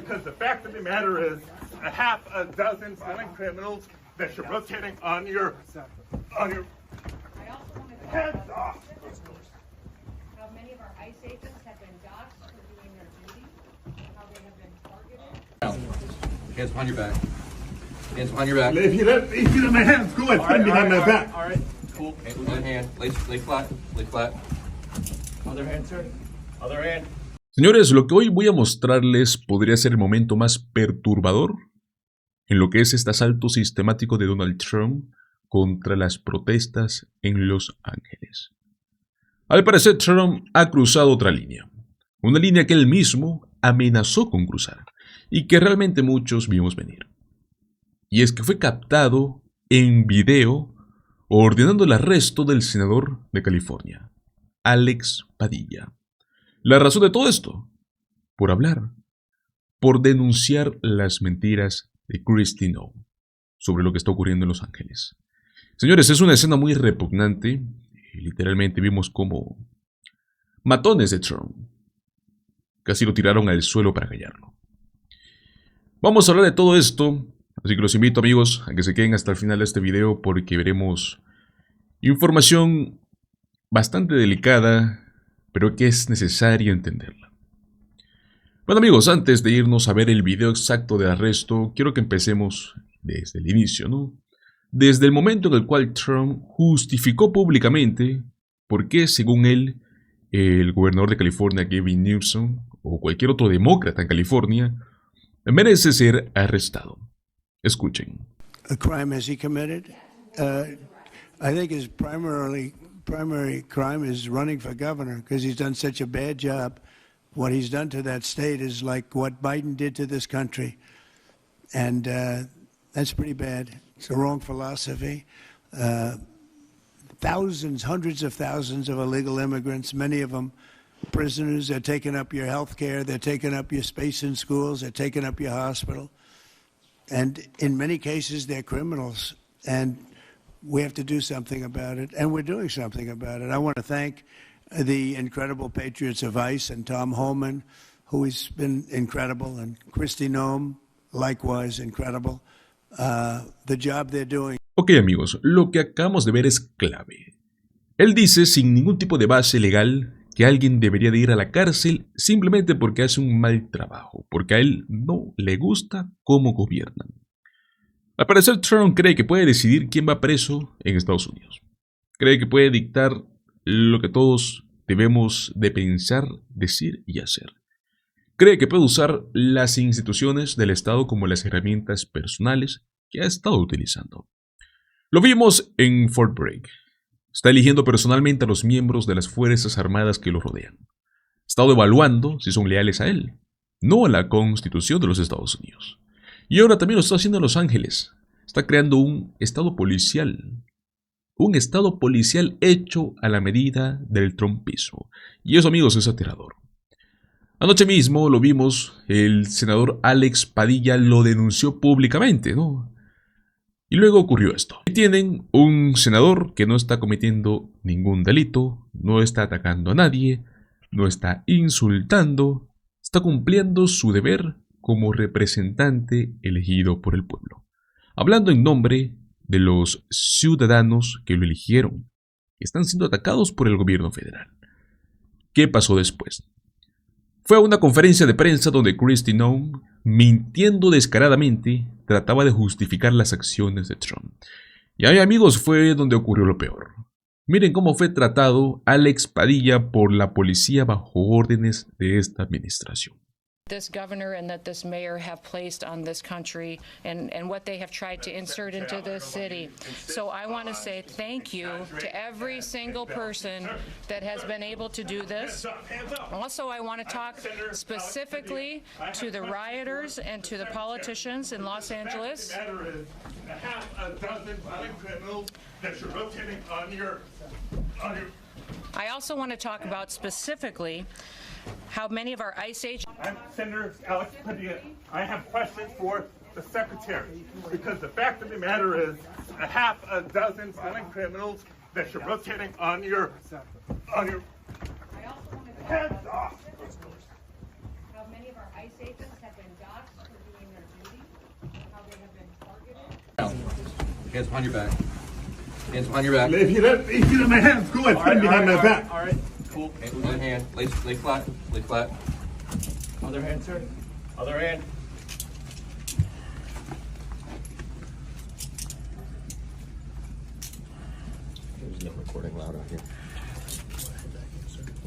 because the fact of the matter is a half a dozen violent criminals that you're rotating on your heads off. How many of our ICE agents have been doxxed for doing their duty, how they have been targeted. Hands behind your back. Hands behind your back. If you let my hands go, I'd stand behind my back. All right. Cool. One hand. Lay flat. Lay flat. Other hand, sir. Other hand. Señores, lo que hoy voy a mostrarles podría ser el momento más perturbador en lo que es este asalto sistemático de Donald Trump contra las protestas en Los Ángeles. Al parecer, Trump ha cruzado otra línea, una línea que él mismo amenazó con cruzar y que realmente muchos vimos venir. Y es que fue captado en video ordenando el arresto del senador de California, Alex Padilla. La razón de todo esto, por hablar, por denunciar las mentiras de Christine sobre lo que está ocurriendo en Los Ángeles. Señores, es una escena muy repugnante. Literalmente vimos como matones de Trump casi lo tiraron al suelo para callarlo. Vamos a hablar de todo esto, así que los invito, amigos, a que se queden hasta el final de este video porque veremos información bastante delicada, pero que es necesario entenderla. Bueno, amigos, antes de irnos a ver el video exacto del arresto, quiero que empecemos desde el inicio, ¿no? Desde el momento en el cual Trump justificó públicamente por qué, según él, el gobernador de California, Gavin Newsom, o cualquier otro demócrata en California, merece ser arrestado. Escuchen. A crime has he committed? I think his primary crime is running for governor because he's done such a bad job. What he's done to that state is like what Biden did to this country. And that's pretty bad. It's a wrong philosophy. Thousands, hundreds of thousands of illegal immigrants, many of them prisoners. They're taking up your health care. They're taking up your space in schools. They're taking up your hospital. And in many cases, they're criminals. And we have to do something about it. And we're doing something about it. I want to thank the incredible patriots of ICE and Tom Homan, who has been incredible, and Kristi Noem, likewise incredible. The job they're doing. Ok, amigos, lo que acabamos de ver es clave. Él dice sin ningún tipo de base legal que alguien debería de ir a la cárcel simplemente porque hace un mal trabajo, porque a él no le gusta cómo gobiernan. Al parecer, Trump cree que puede decidir quién va preso en Estados Unidos. Cree que puede dictar lo que todos debemos de pensar, decir y hacer. Cree que puede usar las instituciones del Estado como las herramientas personales que ha estado utilizando. Lo vimos en Fort Bragg. Está eligiendo personalmente a los miembros de las Fuerzas Armadas que lo rodean. Ha estado evaluando si son leales a él, no a la Constitución de los Estados Unidos. Y ahora también lo está haciendo en Los Ángeles. Está creando un estado policial. Un estado policial hecho a la medida del trumpismo. Y eso, amigos, es aterrador. Anoche mismo lo vimos, el senador Alex Padilla lo denunció públicamente, ¿no? Y luego ocurrió esto. Tienen un senador que no está cometiendo ningún delito, no está atacando a nadie, no está insultando, está cumpliendo su deber como representante elegido por el pueblo. Hablando en nombre de los ciudadanos que lo eligieron, que están siendo atacados por el gobierno federal. ¿Qué pasó después? Fue a una conferencia de prensa donde Christine Noem, mintiendo descaradamente, trataba de justificar las acciones de Trump. Y ahí, amigos, fue donde ocurrió lo peor. Miren cómo fue tratado Alex Padilla por la policía bajo órdenes de esta administración. This governor and that this mayor have placed on this country and what they have tried to insert into this city. So I want to say thank you to every single person that has been able to do this. Also, I want to talk specifically to the rioters and to the politicians in Los Angeles. I also want to talk about specifically how many of our ICE agents... I'm Senator Alex Padilla. I have questions for the Secretary, because the fact of the matter is a half a dozen violent criminals that you're rotating on your heads off. How many of our ICE agents have been Hands behind your back. Hands behind your back. If you let my hands go, I put them behind my back. All right. Cool. One hand. Lay flat. Lay flat. Other hand, sir. Other hand. There's no recording allowed out here.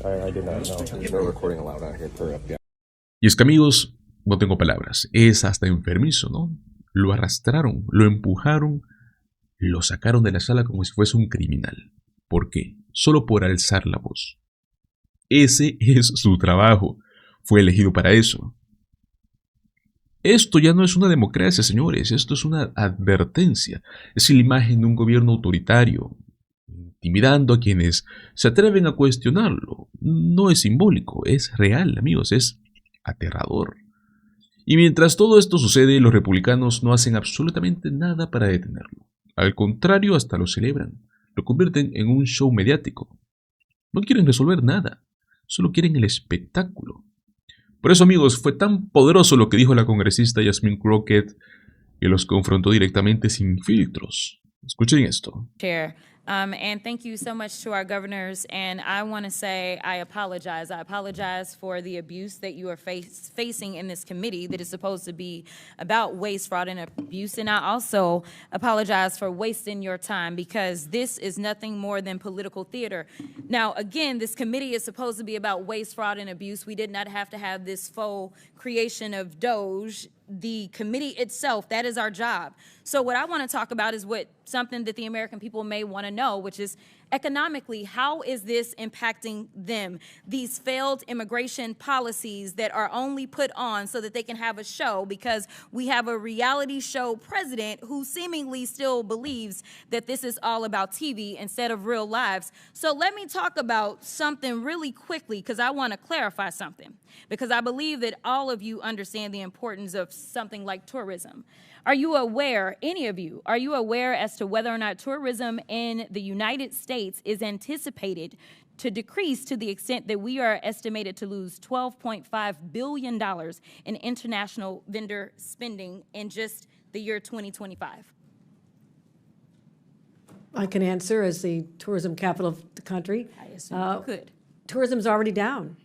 I did not know. There's no recording allowed out here per FBI. Y es que amigos, no tengo palabras, es hasta enfermizo, ¿no? Lo arrastraron, lo empujaron, lo sacaron de la sala como si fuese un criminal. ¿Por qué? Solo por alzar la voz. Ese es su trabajo, fue elegido para eso. Esto ya no es una democracia, señores, esto es una advertencia, es la imagen de un gobierno autoritario, intimidando a quienes se atreven a cuestionarlo. No es simbólico, es real, amigos, es aterrador. Y mientras todo esto sucede, los republicanos no hacen absolutamente nada para detenerlo. Al contrario, hasta lo celebran, lo convierten en un show mediático. No quieren resolver nada, solo quieren el espectáculo. Por eso, amigos, fue tan poderoso lo que dijo la congresista Yasmin Crockett, que los confrontó directamente sin filtros. Escuchen esto. Chair. And thank you so much to our governors. And I want to say I apologize. I apologize for the abuse that you are facing in this committee that is supposed to be about waste, fraud, and abuse. And I also apologize for wasting your time because this is nothing more than political theater. Now, again, this committee is supposed to be about waste, fraud, and abuse. We did not have to have this faux creation of Doge. The committee itself, that is our job. So what I want to talk about is something that the American people may want to know, which is economically, how is this impacting them? These failed immigration policies that are only put on so that they can have a show because we have a reality show president who seemingly still believes that this is all about TV instead of real lives. So let me talk about something really quickly because I want to clarify something because I believe that all of you understand the importance of something like tourism. Are you aware, any of you, are you aware as to whether or not tourism in the United States is anticipated to decrease to the extent that we are estimated to lose $12.5 billion in international vendor spending in just the year 2025? I can answer as the tourism capital of the country. I assume you could. Tourism's already down.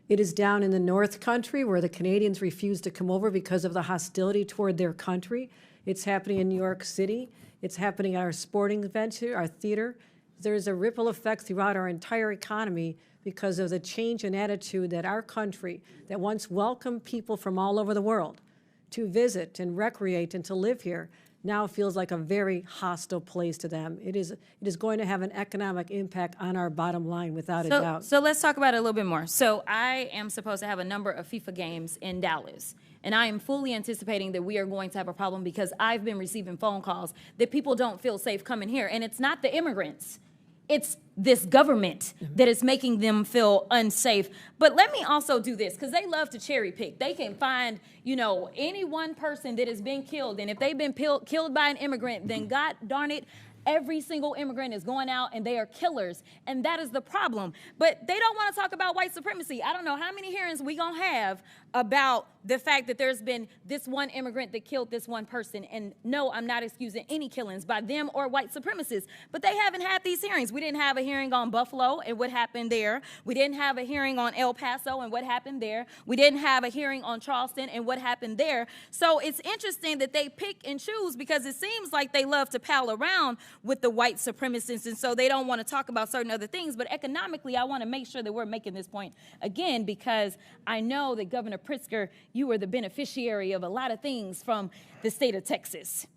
It is down in the North Country where the Canadians refuse to come over because of the hostility toward their country. It's happening in New York City. It's happening at our sporting events here, our theater. There's a ripple effect throughout our entire economy because of the change in attitude that our country, that once welcomed people from all over the world to visit and recreate and to live here, now feels like a very hostile place to them. It is going to have an economic impact on our bottom line without a doubt. So let's talk about it a little bit more. So I am supposed to have a number of FIFA games in Dallas, and I am fully anticipating that we are going to have a problem because I've been receiving phone calls that people don't feel safe coming here, and it's not the immigrants. It's this government that is making them feel unsafe. But let me also do this, because they love to cherry pick. They can find, any one person that has been killed. And if they've been killed by an immigrant, then God darn it, every single immigrant is going out and they are killers. And that is the problem. But they don't want to talk about white supremacy. I don't know how many hearings we going to have about the fact that there's been this one immigrant that killed this one person. And no, I'm not excusing any killings by them or white supremacists. But they haven't had these hearings. We didn't have a hearing on Buffalo and what happened there. We didn't have a hearing on El Paso and what happened there. We didn't have a hearing on Charleston and what happened there. So it's interesting that they pick and choose because it seems like they love to pal around with the white supremacists, and so they don't want to talk about certain other things. But economically, I want to make sure that we're making this point again because I know that Governor Pritzker, you were the beneficiary of a lot of things from the state of Texas.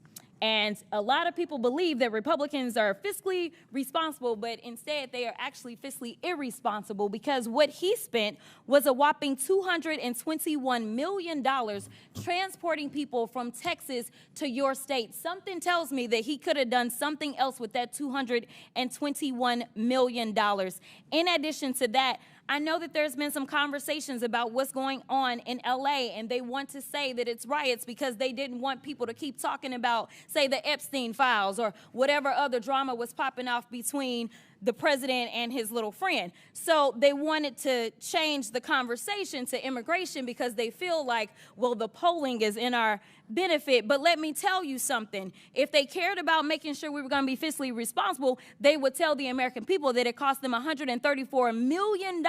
And a lot of people believe that Republicans are fiscally responsible, but instead they are actually fiscally irresponsible because what he spent was a whopping $221 million transporting people from Texas to your state. Something tells me that he could have done something else with that $221 million. In addition to that, I know that there's been some conversations about what's going on in LA, and they want to say that it's riots because they didn't want people to keep talking about, say, the Epstein files or whatever other drama was popping off between the president and his little friend. So they wanted to change the conversation to immigration because they feel like, well, the polling is in our benefit. But let me tell you something. If they cared about making sure we were going to be fiscally responsible, they would tell the American people that it cost them $134 million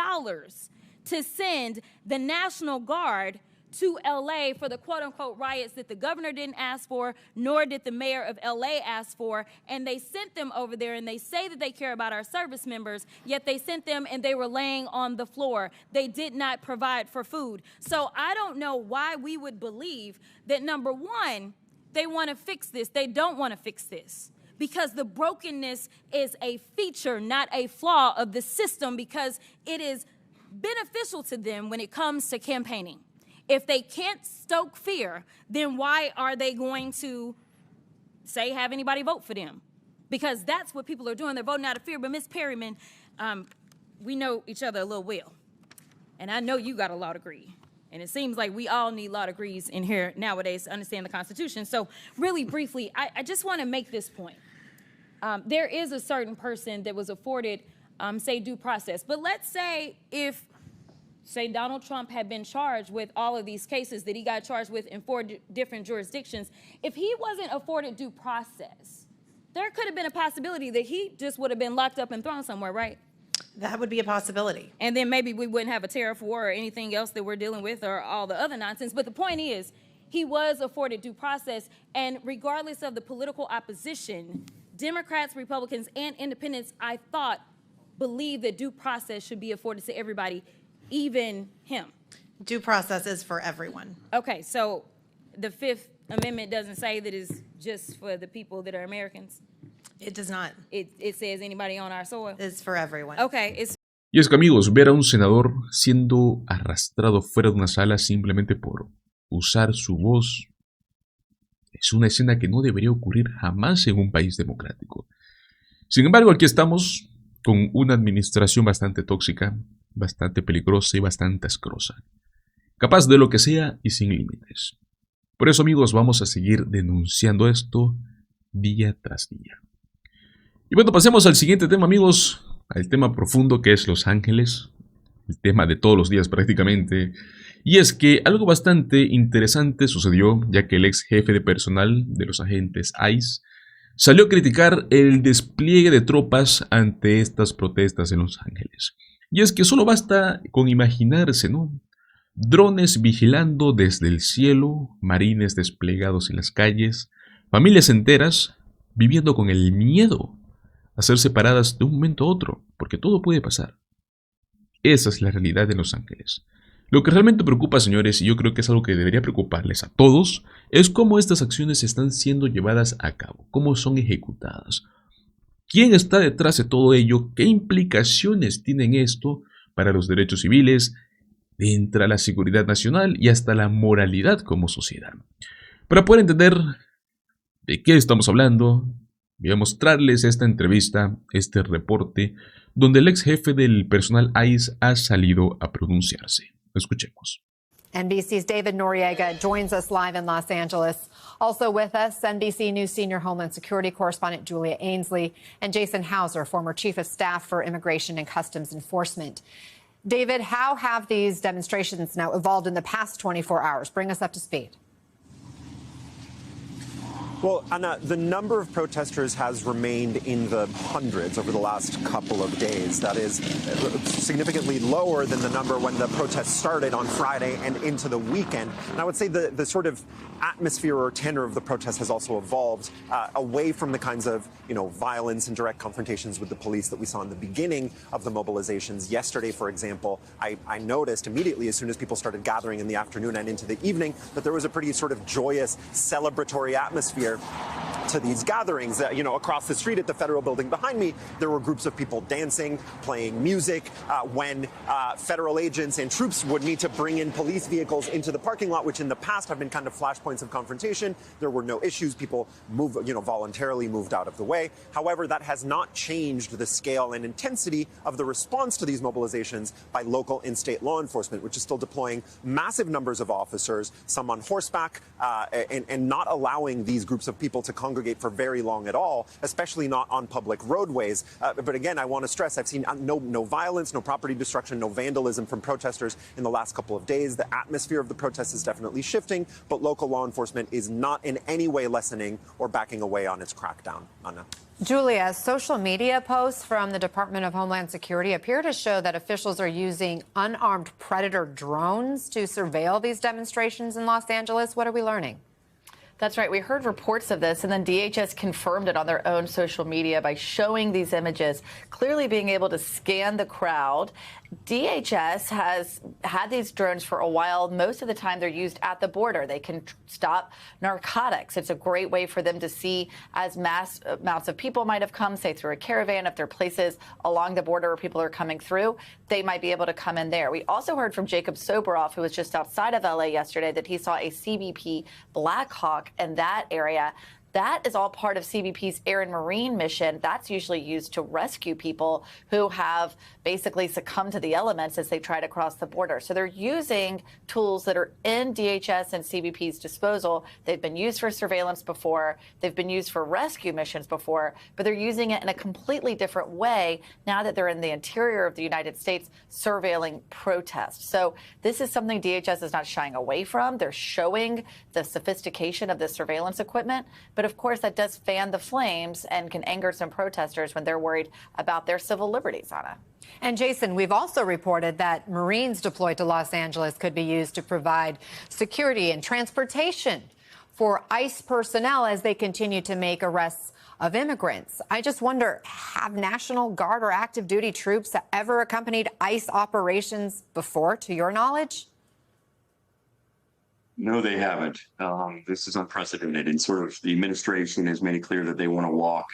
to send the National Guard to LA for the quote-unquote riots that the governor didn't ask for, nor did the mayor of LA ask for, and they sent them over there, and they say that they care about our service members, yet they sent them and they were laying on the floor. They did not provide for food. So I don't know why we would believe that, number one, they want to fix this. They don't want to fix this, because the brokenness is a feature, not a flaw of the system, because it is beneficial to them when it comes to campaigning. If they can't stoke fear, then why are they going to say have anybody vote for them? Because that's what people are doing. They're voting out of fear. But Ms. Perryman, we know each other a little well. And I know you got a law degree. And it seems like we all need law degrees in here nowadays to understand the Constitution. So really briefly, I just want to make this point. There is a certain person that was afforded, say, due process. But let's say if, say, Donald Trump had been charged with all of these cases that he got charged with in 4 different jurisdictions, if he wasn't afforded due process, there could have been a possibility that he just would have been locked up and thrown somewhere, right? That would be a possibility. And then maybe we wouldn't have a tariff war or anything else that we're dealing with or all the other nonsense. But the point is, he was afforded due process, and regardless of the political opposition, Democrats, Republicans, and independents, I thought, believe that due process should be afforded to everybody, even him. Due process is for everyone. Okay, so the Fifth Amendment doesn't say that it's just for the people that are Americans? It does not. It says anybody on our soil? It's for everyone. Okay, it's... Y es que, amigos, ver a un senador siendo arrastrado fuera de una sala simplemente por usar su voz es una escena que no debería ocurrir jamás en un país democrático. Sin embargo, aquí estamos con una administración bastante tóxica, bastante peligrosa y bastante asquerosa, capaz de lo que sea y sin límites. Por eso, amigos, vamos a seguir denunciando esto día tras día. Y bueno, pasemos al siguiente tema, amigos, al tema profundo que es Los Ángeles, el tema de todos los días prácticamente. Y es que algo bastante interesante sucedió, ya que el ex jefe de personal de los agentes ICE salió a criticar el despliegue de tropas ante estas protestas en Los Ángeles. Y es que solo basta con imaginarse, ¿no? Drones vigilando desde el cielo, marines desplegados en las calles, familias enteras viviendo con el miedo a ser separadas de un momento a otro, porque todo puede pasar. Esa es la realidad de Los Ángeles. Lo que realmente preocupa, señores, y yo creo que es algo que debería preocuparles a todos, es cómo estas acciones están siendo llevadas a cabo, cómo son ejecutadas. ¿Quién está detrás de todo ello? ¿Qué implicaciones tienen esto para los derechos civiles, entre la seguridad nacional y hasta la moralidad como sociedad? Para poder entender de qué estamos hablando, voy a mostrarles esta entrevista, este reporte, donde el ex jefe del personal ICE ha salido a pronunciarse. Escuchemos. NBC's David Noriega joins us live in Los Angeles. Also with us, NBC News senior Homeland Security correspondent Julia Ainsley and Jason Hauser, former chief of staff for Immigration and Customs Enforcement. David, how have these demonstrations now evolved in the past 24 hours? Bring us up to speed. Well, Anna, the number of protesters has remained in the hundreds over the last couple of days. That is significantly lower than the number when the protests started on Friday and into the weekend. And I would say the sort of atmosphere or tenor of the protest has also evolved away from the kinds of, violence and direct confrontations with the police that we saw in the beginning of the mobilizations. Yesterday, for example, I noticed immediately as soon as people started gathering in the afternoon and into the evening that there was a pretty sort of joyous, celebratory atmosphere to these gatherings. Across the street at the federal building behind me, there were groups of people dancing, playing music. When federal agents and troops would need to bring in police vehicles into the parking lot, which in the past have been kind of flashpoints of confrontation, there were no issues. People voluntarily moved out of the way. However, that has not changed the scale and intensity of the response to these mobilizations by local and state law enforcement, which is still deploying massive numbers of officers, some on horseback, and not allowing these groups of people to congregate congregate for very long at all, especially not on public roadways. But again, I want to stress, I've seen no violence, no property destruction, no vandalism from protesters in the last couple of days. The atmosphere of the protests is definitely shifting, but local law enforcement is not in any way lessening or backing away on its crackdown. Anna. Julia, social media posts from the Department of Homeland Security appear to show that officials are using unarmed predator drones to surveil these demonstrations in Los Angeles. What are we learning? That's right. We heard reports of this, and then DHS confirmed it on their own social media by showing these images, clearly being able to scan the crowd. DHS has had these drones for a while. Most of the time, they're used at the border. They can stop narcotics. It's a great way for them to see as mass amounts of people might have come, say, through a caravan. If there are places along the border where people are coming through, they might be able to come in there. We also heard from Jacob Soboroff, who was just outside of LA yesterday, that he saw a CBP Black Hawk in that area. That is all part of CBP's Air and Marine mission. That's usually used to rescue people who have basically succumbed to the elements as they try to cross the border. So they're using tools that are in DHS and CBP's disposal. They've been used for surveillance before. They've been used for rescue missions before, but they're using it in a completely different way now that they're in the interior of the United States surveilling protests. So this is something DHS is not shying away from. They're showing the sophistication of the surveillance equipment, but of course, that does fan the flames and can anger some protesters when they're worried about their civil liberties, Anna. And Jason, we've also reported that Marines deployed to Los Angeles could be used to provide security and transportation for ICE personnel as they continue to make arrests of immigrants. I just wonder, have National Guard or active duty troops ever accompanied ICE operations before, to your knowledge? No, they haven't. This is unprecedented, and sort of the administration has made it clear that they want to walk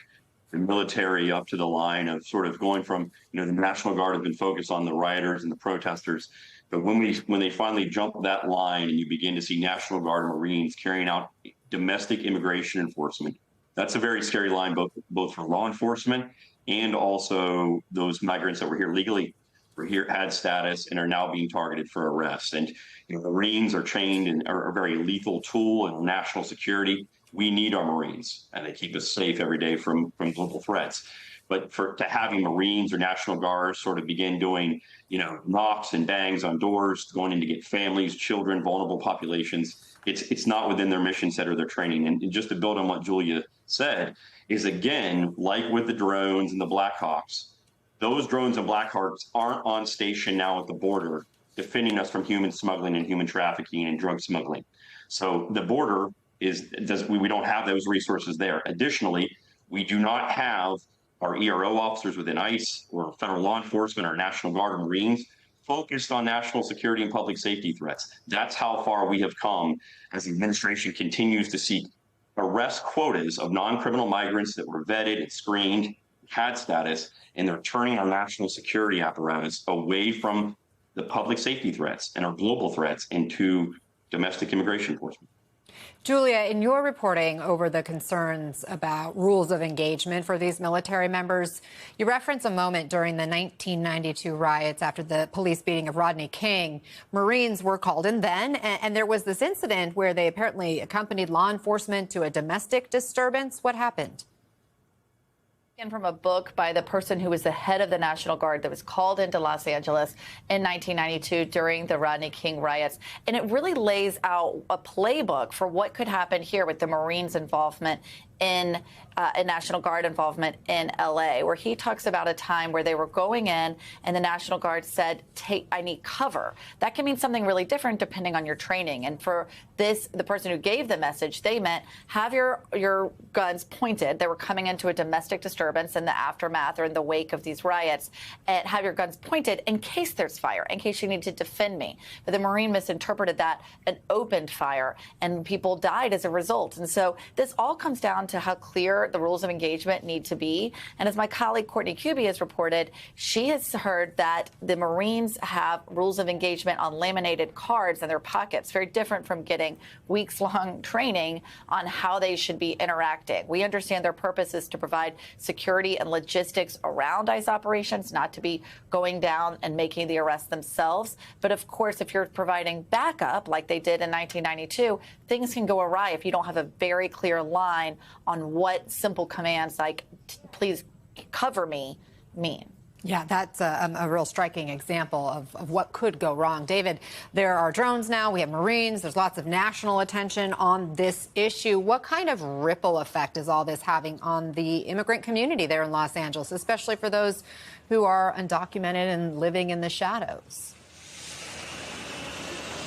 the military up to the line of sort of going from, the National Guard have been focused on the rioters and the protesters, but when they finally jump that line and you begin to see National Guard and Marines carrying out domestic immigration enforcement, that's a very scary line, both for law enforcement and also those migrants that were here legally, were here, had status, and are now being targeted for arrest. And Marines are trained and are a very lethal tool in national security. We need our Marines, and they keep us safe every day from global threats. But to having Marines or National Guard sort of begin doing, knocks and bangs on doors, going in to get families, children, vulnerable populations, it's not within their mission set or their training. And just to build on what Julia said, is again, like with the drones and the Black Hawks, those drones and Black Hawks aren't on station now at the border defending us from human smuggling and human trafficking and drug smuggling. So the border we don't have those resources there. Additionally, we do not have our ERO officers within ICE or federal law enforcement or National Guard or Marines focused on national security and public safety threats. That's how far we have come as the administration continues to seek arrest quotas of non-criminal migrants that were vetted and screened, had status, and they're turning our national security apparatus away from the public safety threats and our global threats into domestic immigration enforcement. Julia, in your reporting over the concerns about rules of engagement for these military members, you reference a moment during the 1992 riots after the police beating of Rodney King. Marines were called in then, and there was this incident where they apparently accompanied law enforcement to a domestic disturbance. What happened? From a book by the person who was the head of the National Guard that was called into Los Angeles in 1992 during the Rodney King riots. And it really lays out a playbook for what could happen here with the Marines' involvement in National Guard involvement in LA, where he talks about a time where they were going in and the National Guard said, I need cover. That can mean something really different depending on your training. And for the person who gave the message, they meant have your guns pointed. They were coming into a domestic disturbance in the aftermath or in the wake of these riots, and have your guns pointed in case there's fire, in case you need to defend me. But the Marine misinterpreted that and opened fire, and people died as a result. And so this all comes down to how clear the rules of engagement need to be. And as my colleague Courtney Kuby has reported, she has heard that the Marines have rules of engagement on laminated cards in their pockets, very different from getting weeks-long training on how they should be interacting. We understand their purpose is to provide security and logistics around ICE operations, not to be going down and making the arrest themselves. But of course, if you're providing backup like they did in 1992, things can go awry if you don't have a very clear line on what simple commands like please cover me mean. Yeah, that's a real striking example of what could go wrong. David, there are drones now. We have Marines. There's lots of national attention on this issue. What kind of ripple effect is all this having on the immigrant community there in Los Angeles, especially for those who are undocumented and living in the shadows?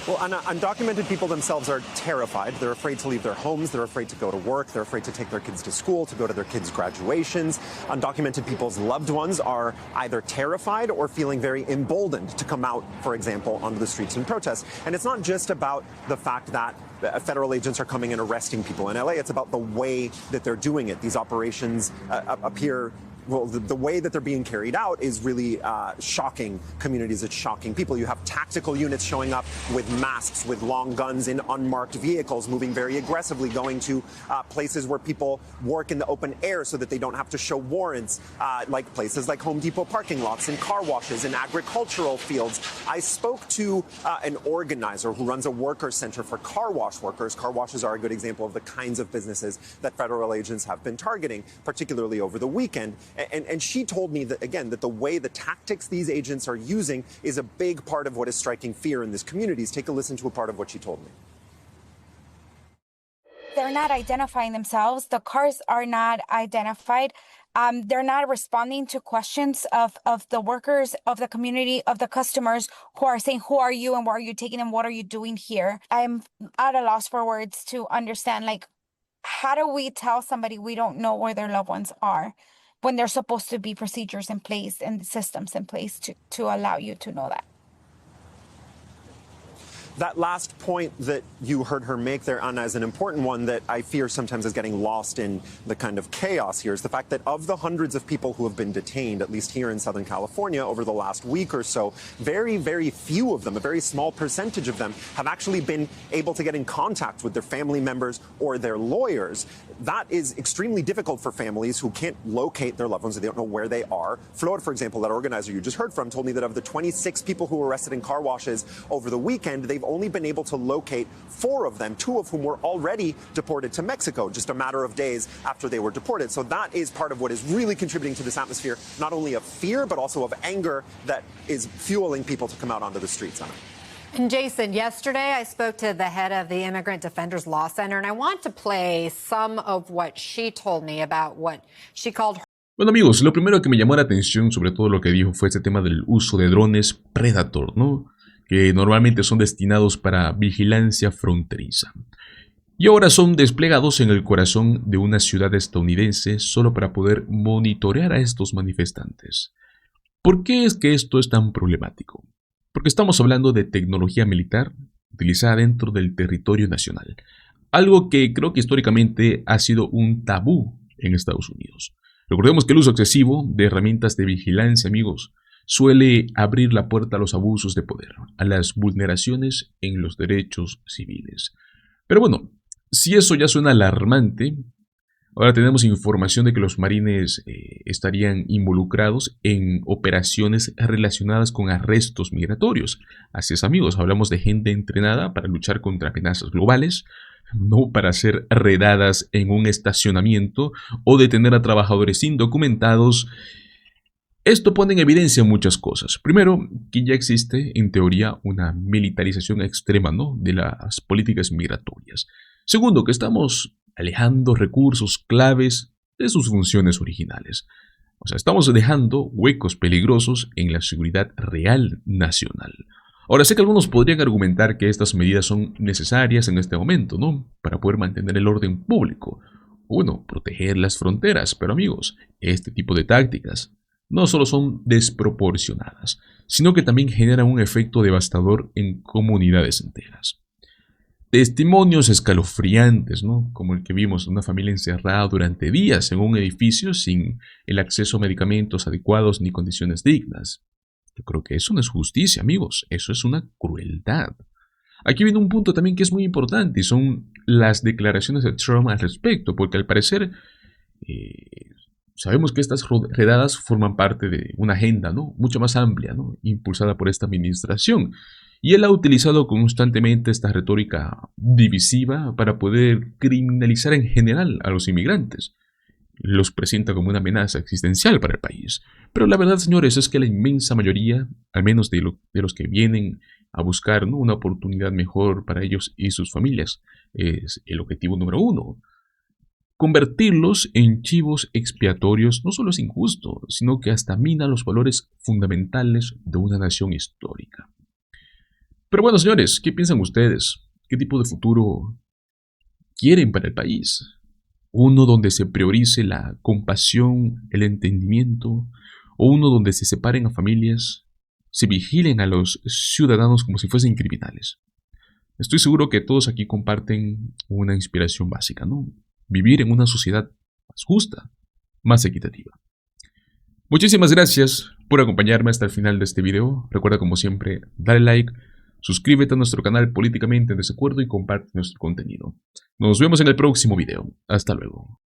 Well, undocumented people themselves are terrified. They're afraid to leave their homes. They're afraid to go to work. They're afraid to take their kids to school, to go to their kids' graduations. Undocumented people's loved ones are either terrified or feeling very emboldened to come out, for example, onto the streets and protest. And it's not just about the fact that federal agents are coming and arresting people in LA. It's about the way that they're doing it. These operations appear. Well, the way that they're being carried out is really shocking communities. It's shocking people. You have tactical units showing up with masks, with long guns in unmarked vehicles, moving very aggressively, going to places where people work in the open air so that they don't have to show warrants, like places like Home Depot parking lots and car washes and agricultural fields. I spoke to an organizer who runs a worker center for car wash workers. Car washes are a good example of the kinds of businesses that federal agents have been targeting, particularly over the weekend. And she told me that, again, that the way the tactics these agents are using is a big part of what is striking fear in these communities. Take a listen to a part of what she told me. They're not identifying themselves. The cars are not identified. They're not responding to questions of the workers, of the community, of the customers who are saying, who are you and where are you taking and what are you doing here? I'm at a loss for words to understand, like, how do we tell somebody we don't know where their loved ones are when there's supposed to be procedures in place and systems in place to allow you to know that? That last point that you heard her make there, Anna, is an important one that I fear sometimes is getting lost in the kind of chaos here, is the fact that of the hundreds of people who have been detained, at least here in Southern California over the last week or so, very, very few of them, a very small percentage of them, have actually been able to get in contact with their family members or their lawyers. That is extremely difficult for families who can't locate their loved ones, they don't know where they are. Frio, for example, that organizer you just heard from, told me that of the 26 people who were arrested in car washes over the weekend, they've only been able to locate 4 of them, 2 of whom were already deported to Mexico just a matter of days after they were deported. So that is part of what is really contributing to this atmosphere, not only of fear, but also of anger that is fueling people to come out onto the streets. And Jason, yesterday I spoke to the head of the Immigrant Defenders Law Center, and I want to play some of what she told me about what she called. Bueno amigos, lo primero que me llamó la atención sobre todo lo que dijo fue este tema del uso de drones Predator, ¿no? Que normalmente son destinados para vigilancia fronteriza. Y ahora son desplegados en el corazón de una ciudad estadounidense solo para poder monitorear a estos manifestantes. ¿Por qué es que esto es tan problemático? Porque estamos hablando de tecnología militar utilizada dentro del territorio nacional. Algo que creo que históricamente ha sido un tabú en Estados Unidos. Recordemos que el uso excesivo de herramientas de vigilancia, amigos, suele abrir la puerta a los abusos de poder, a las vulneraciones en los derechos civiles. Pero bueno, si eso ya suena alarmante, ahora tenemos información de que los marines estarían involucrados en operaciones relacionadas con arrestos migratorios. Así es, amigos, hablamos de gente entrenada para luchar contra amenazas globales, no para hacer redadas en un estacionamiento o detener a trabajadores indocumentados. Esto pone en evidencia muchas cosas. Primero, que ya existe, en teoría, una militarización extrema, ¿no?, de las políticas migratorias. Segundo, que estamos alejando recursos claves de sus funciones originales. O sea, estamos dejando huecos peligrosos en la seguridad real nacional. Ahora, sé que algunos podrían argumentar que estas medidas son necesarias en este momento, ¿no?, para poder mantener el orden público. O bueno, proteger las fronteras. Pero amigos, este tipo de tácticas no solo son desproporcionadas, sino que también generan un efecto devastador en comunidades enteras. Testimonios escalofriantes, ¿no?, como el que vimos de una familia encerrada durante días en un edificio sin el acceso a medicamentos adecuados ni condiciones dignas. Yo creo que eso no es justicia, amigos, eso es una crueldad. Aquí viene un punto también que es muy importante y son las declaraciones de Trump al respecto, porque al parecer sabemos que estas redadas forman parte de una agenda, ¿no?, mucho más amplia, ¿no?, impulsada por esta administración. Y él ha utilizado constantemente esta retórica divisiva para poder criminalizar en general a los inmigrantes. Los presenta como una amenaza existencial para el país. Pero la verdad, señores, es que la inmensa mayoría, al menos de los que vienen a buscar, ¿no?, una oportunidad mejor para ellos y sus familias, es el objetivo número uno. Convertirlos en chivos expiatorios no solo es injusto, sino que hasta mina los valores fundamentales de una nación histórica. Pero bueno, señores, ¿qué piensan ustedes? ¿Qué tipo de futuro quieren para el país? ¿Uno donde se priorice la compasión, el entendimiento? ¿O uno donde se separen a familias, se vigilen a los ciudadanos como si fuesen criminales? Estoy seguro que todos aquí comparten una inspiración básica, ¿no? Vivir en una sociedad más justa, más equitativa. Muchísimas gracias por acompañarme hasta el final de este video. Recuerda, como siempre, darle like, suscríbete a nuestro canal Políticamente en Desacuerdo y comparte nuestro contenido. Nos vemos en el próximo video. Hasta luego.